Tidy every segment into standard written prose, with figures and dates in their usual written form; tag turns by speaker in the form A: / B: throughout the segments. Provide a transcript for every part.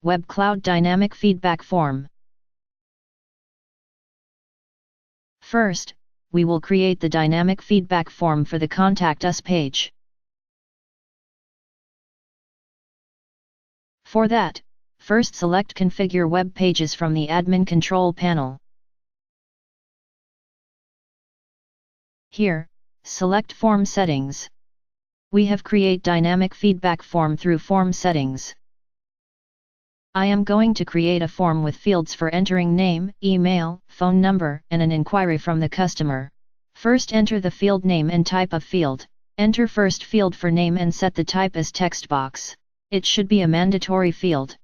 A: WebCloud Dynamic Feedback Form. First, we will create the dynamic feedback form for the Contact Us page. For that, first select Configure Web Pages from the Admin Control panel. Here, select Form Settings. We have create dynamic feedback form through Form Settings. I am going to create a form with fields for entering name, email, phone number, and an inquiry from the customer. First enter the field name and type of field. Enter first field for name and set the type as text box. It should be a mandatory field.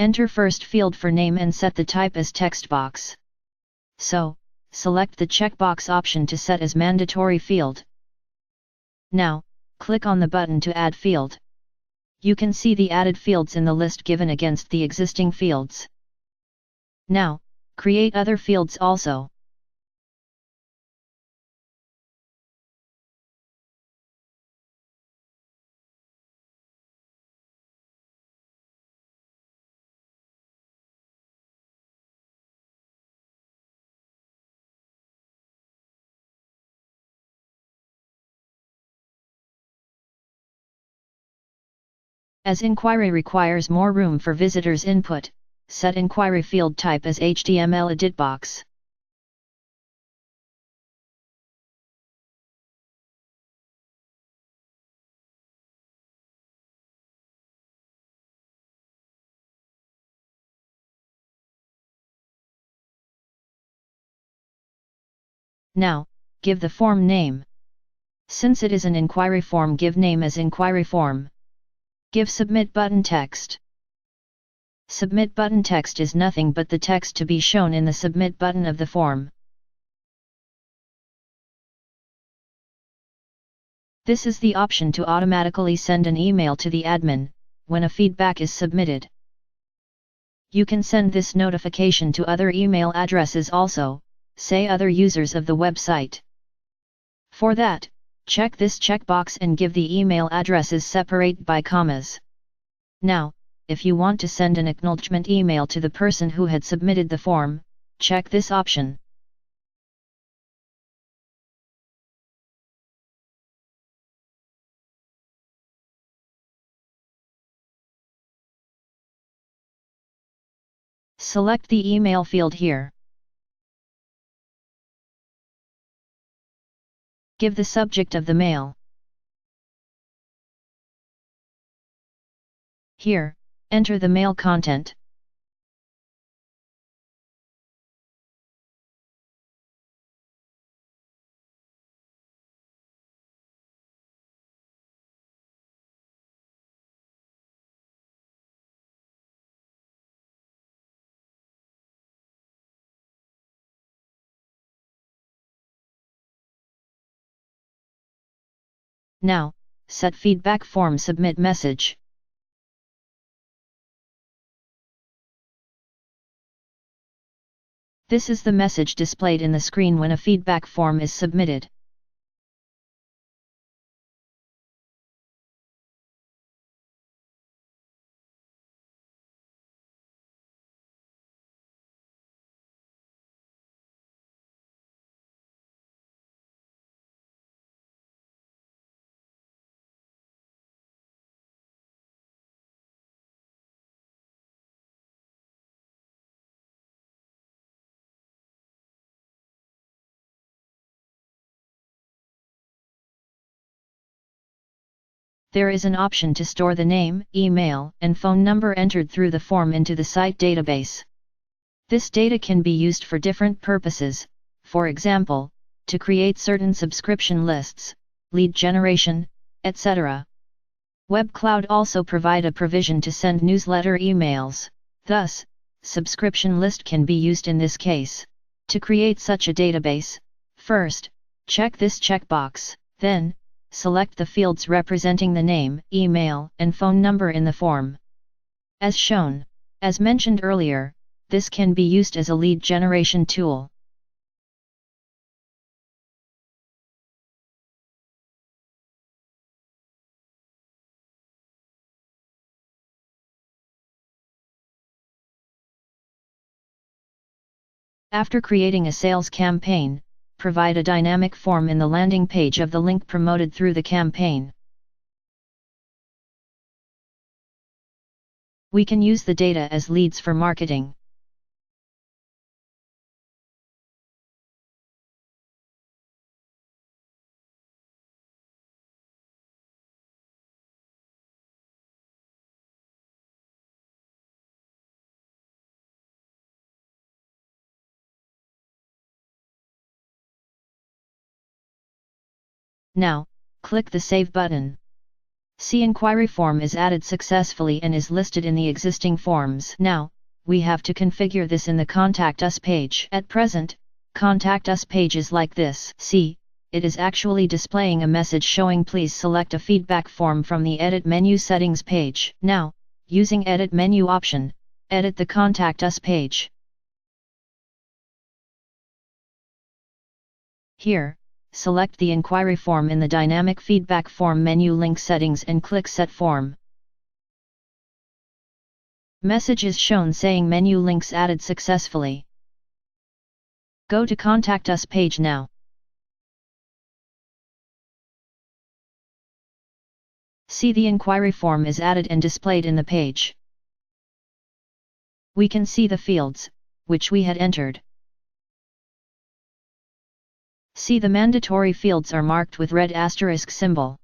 A: Enter first field for name and set the type as text box. So, select the checkbox option to set as mandatory field. Now, click on the button to add field. You can see the added fields in the list given against the existing fields. Now, create other fields also. As inquiry requires more room for visitors' input, set inquiry field type as HTML edit box. Now, give the form name. Since it is an inquiry form, give name as inquiry form. Give Submit button text. Submit button text is nothing but the text to be shown in the Submit button of the form. This is the option to automatically send an email to the admin when a feedback is submitted. You can send this notification to other email addresses also, say other users of the website. For that, check this checkbox and give the email addresses separate by commas. Now, if you want to send an acknowledgement email to the person who had submitted the form, check this option. Select the email field here. Give the subject of the mail. Here, enter the mail content. Now, set feedback form submit message. This is the message displayed in the screen when a feedback form is submitted. There is an option to store the name, email, and phone number entered through the form into the site database. This data can be used for different purposes, for example, to create certain subscription lists, lead generation, etc. WebCloud also provide a provision to send newsletter emails, thus, subscription list can be used in this case. To create such a database, first, check this checkbox, then, select the fields representing the name, email, and phone number in the form. As shown. As mentioned earlier, this can be used as a lead generation tool. After creating a sales campaign, provide a dynamic form in the landing page of the link promoted through the campaign. We can use the data as leads for marketing. Now, click the Save button. See, inquiry form is added successfully and is listed in the existing forms. Now, we have to configure this in the Contact Us page. At present, Contact Us page is like this. See, it is actually displaying a message showing please select a feedback form from the Edit menu settings page. Now, using Edit menu option, edit the Contact Us page. Here, select the inquiry form in the dynamic feedback form menu link settings and click Set Form. Message is shown saying menu links added successfully. Go to Contact Us page now. See, the inquiry form is added and displayed in the page. We can see the fields, which we had entered. See, the mandatory fields are marked with red asterisk symbol.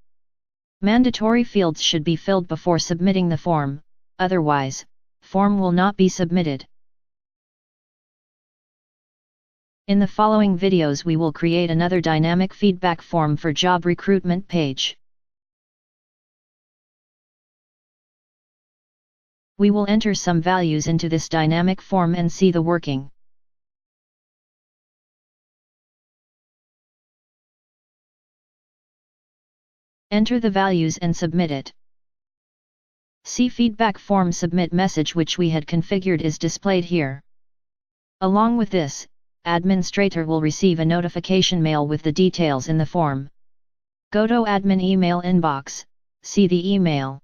A: Mandatory fields should be filled before submitting the form, otherwise, form will not be submitted. In the following videos we will create another dynamic feedback form for job recruitment page. We will enter some values into this dynamic form and see the working. Enter the values and submit it. See, feedback form submit message which we had configured is displayed here. Along with this, administrator will receive a notification mail with the details in the form. Go to admin email inbox, see the email.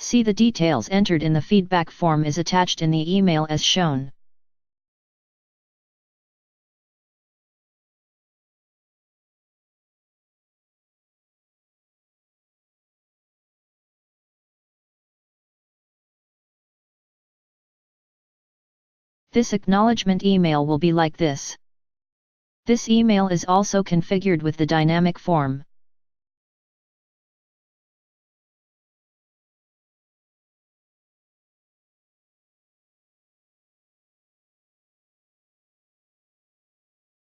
A: See, the details entered in the feedback form is attached in the email as shown. This acknowledgement email will be like this. This email is also configured with the dynamic form.